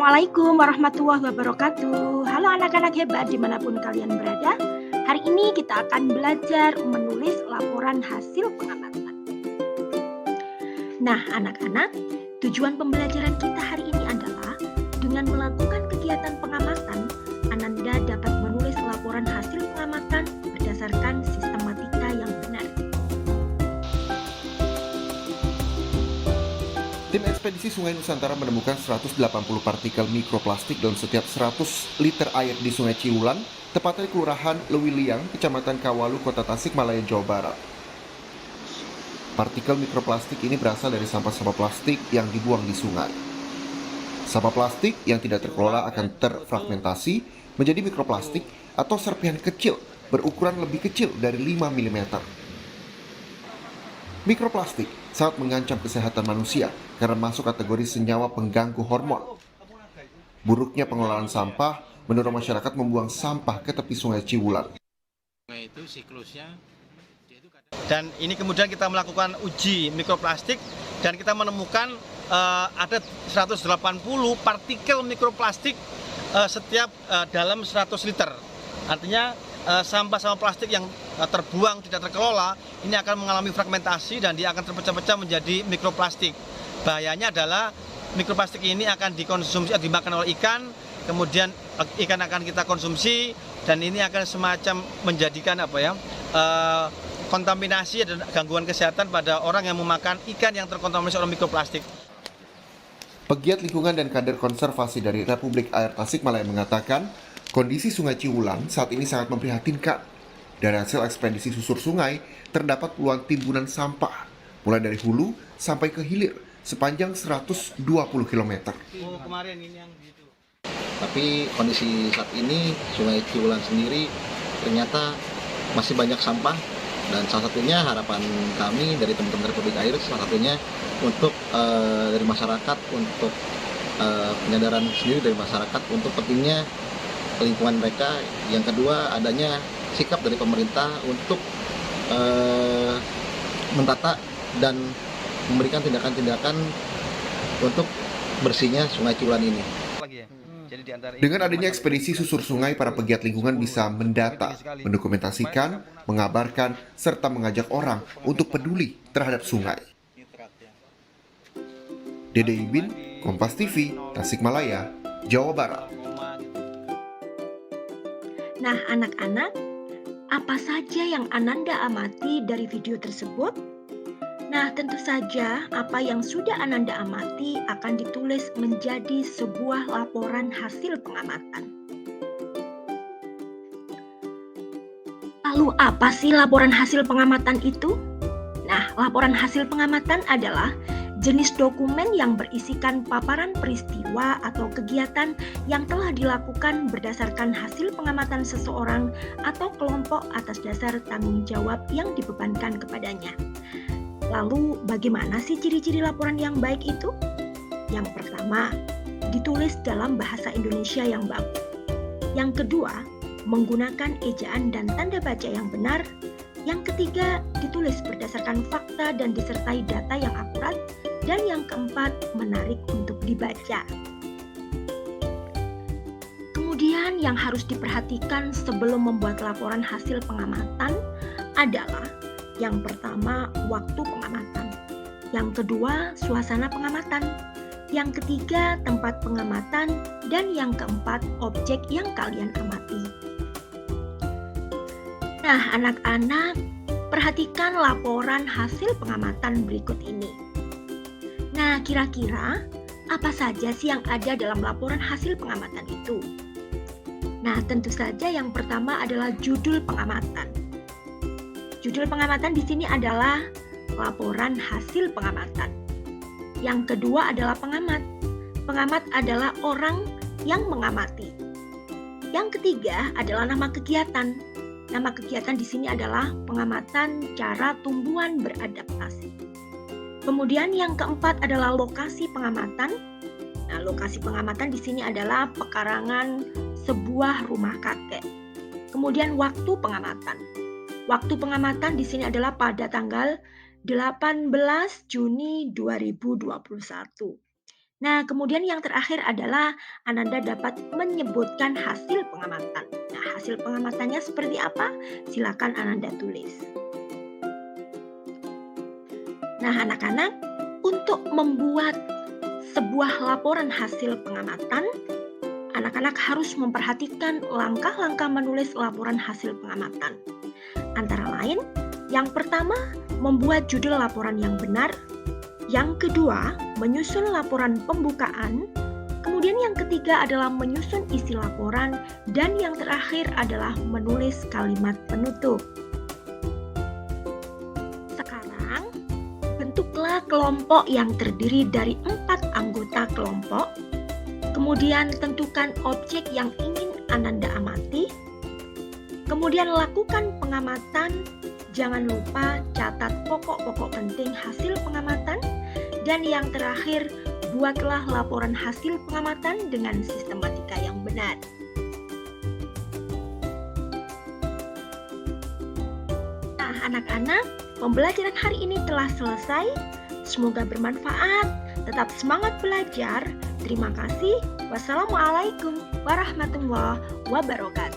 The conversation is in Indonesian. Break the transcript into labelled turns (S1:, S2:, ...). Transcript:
S1: Assalamualaikum warahmatullahi wabarakatuh. Halo anak-anak hebat dimanapun kalian berada. Hari ini kita akan belajar menulis laporan hasil pengamatan. Nah anak-anak, tujuan pembelajaran kita hari ini adalah dengan melakukan kegiatan pengamatan, Ananda dapat menulis laporan hasil pengamatan berdasarkan sistematika yang benar.
S2: Tim ekspedisi Sungai Nusantara menemukan 180 partikel mikroplastik dalam setiap 100 liter air di Sungai Ciwulan, tepatnya di Kelurahan Lewiliang, Kecamatan Kawalu, Kota Tasikmalaya, Jawa Barat. Partikel mikroplastik ini berasal dari sampah-sampah plastik yang dibuang di sungai. Sampah plastik yang tidak terkelola akan terfragmentasi menjadi mikroplastik atau serpihan kecil berukuran lebih kecil dari 5 mm. Mikroplastik sangat mengancam kesehatan manusia karena masuk kategori senyawa pengganggu hormon. Buruknya pengelolaan sampah mendorong masyarakat membuang sampah ke tepi Sungai Ciwulan.
S3: Dan ini kemudian kita melakukan uji mikroplastik dan kita menemukan ada 180 partikel mikroplastik setiap dalam 100 liter. Artinya sampah-sampah plastik yang terbuang tidak terkelola ini akan mengalami fragmentasi dan dia akan terpecah-pecah menjadi mikroplastik. Bahayanya adalah mikroplastik ini akan dikonsumsi, dimakan oleh ikan, kemudian ikan akan kita konsumsi dan ini akan semacam menjadikan kontaminasi dan gangguan kesehatan pada orang yang memakan ikan yang terkontaminasi oleh mikroplastik.
S2: Pegiat lingkungan dan kader konservasi dari Republik Air Tasikmalaya mengatakan, kondisi Sungai Ciwulan saat ini sangat memprihatinkan. Dari hasil ekspedisi susur sungai, terdapat puluhan timbunan sampah, mulai dari hulu sampai ke hilir, sepanjang 120 km.
S4: Tapi kondisi saat ini, Sungai Ciwulan sendiri ternyata masih banyak sampah. Dan salah satunya harapan kami dari teman-teman Republik Air, salah satunya untuk dari masyarakat, untuk penyadaran sendiri dari masyarakat untuk pentingnya lingkungan mereka. Yang kedua, adanya sikap dari pemerintah untuk mentata dan memberikan tindakan-tindakan untuk bersihnya Sungai Ciwulan ini.
S2: Dengan adanya ekspedisi susur sungai, para pegiat lingkungan bisa mendata, mendokumentasikan, mengabarkan, serta mengajak orang untuk peduli terhadap sungai. Dede Ibin, Kompas TV, Tasikmalaya, Jawa Barat.
S1: Nah anak-anak, apa saja yang Ananda amati dari video tersebut? Nah, tentu saja apa yang sudah Ananda amati akan ditulis menjadi sebuah laporan hasil pengamatan. Lalu apa sih laporan hasil pengamatan itu? Nah, laporan hasil pengamatan adalah jenis dokumen yang berisikan paparan peristiwa atau kegiatan yang telah dilakukan berdasarkan hasil pengamatan seseorang atau kelompok atas dasar tanggung jawab yang dibebankan kepadanya. Lalu bagaimana sih ciri-ciri laporan yang baik itu? Yang pertama, ditulis dalam bahasa Indonesia yang baku. Yang kedua, menggunakan ejaan dan tanda baca yang benar. Yang ketiga, ditulis berdasarkan fakta dan disertai data yang akurat. Dan yang keempat, menarik untuk dibaca. Kemudian yang harus diperhatikan sebelum membuat laporan hasil pengamatan adalah yang pertama, waktu pengamatan. Yang kedua, suasana pengamatan. Yang ketiga, tempat pengamatan. Dan yang keempat, objek yang kalian amati. Nah, anak-anak, perhatikan laporan hasil pengamatan berikut ini. Nah, kira-kira apa saja sih yang ada dalam laporan hasil pengamatan itu? Nah, tentu saja yang pertama adalah judul pengamatan. Judul pengamatan di sini adalah laporan hasil pengamatan. Yang kedua adalah pengamat. Pengamat adalah orang yang mengamati. Yang ketiga adalah nama kegiatan. Nama kegiatan di sini adalah pengamatan cara tumbuhan beradaptasi. Kemudian yang keempat adalah lokasi pengamatan. Nah, lokasi pengamatan di sini adalah pekarangan sebuah rumah kakek. Kemudian waktu pengamatan. Waktu pengamatan di sini adalah pada tanggal 18 Juni 2021. Nah, kemudian yang terakhir adalah Ananda dapat menyebutkan hasil pengamatan. Nah, hasil pengamatannya seperti apa? Silakan Ananda tulis. Nah, anak-anak, untuk membuat sebuah laporan hasil pengamatan, anak-anak harus memperhatikan langkah-langkah menulis laporan hasil pengamatan. Antara lain, yang pertama, membuat judul laporan yang benar. Yang kedua, menyusun laporan pembukaan. Kemudian yang ketiga adalah menyusun isi laporan. Dan yang terakhir adalah menulis kalimat penutup. Sekarang, bentuklah kelompok yang terdiri dari 4 anggota kelompok. Kemudian tentukan objek yang ingin Ananda amati. Kemudian lakukan pengamatan. Jangan lupa catat pokok-pokok penting hasil pengamatan. Dan yang terakhir, buatlah laporan hasil pengamatan dengan sistematika yang benar. Nah, anak-anak, pembelajaran hari ini telah selesai. Semoga bermanfaat. Tetap semangat belajar. Terima kasih. Wassalamualaikum warahmatullahi wabarakatuh.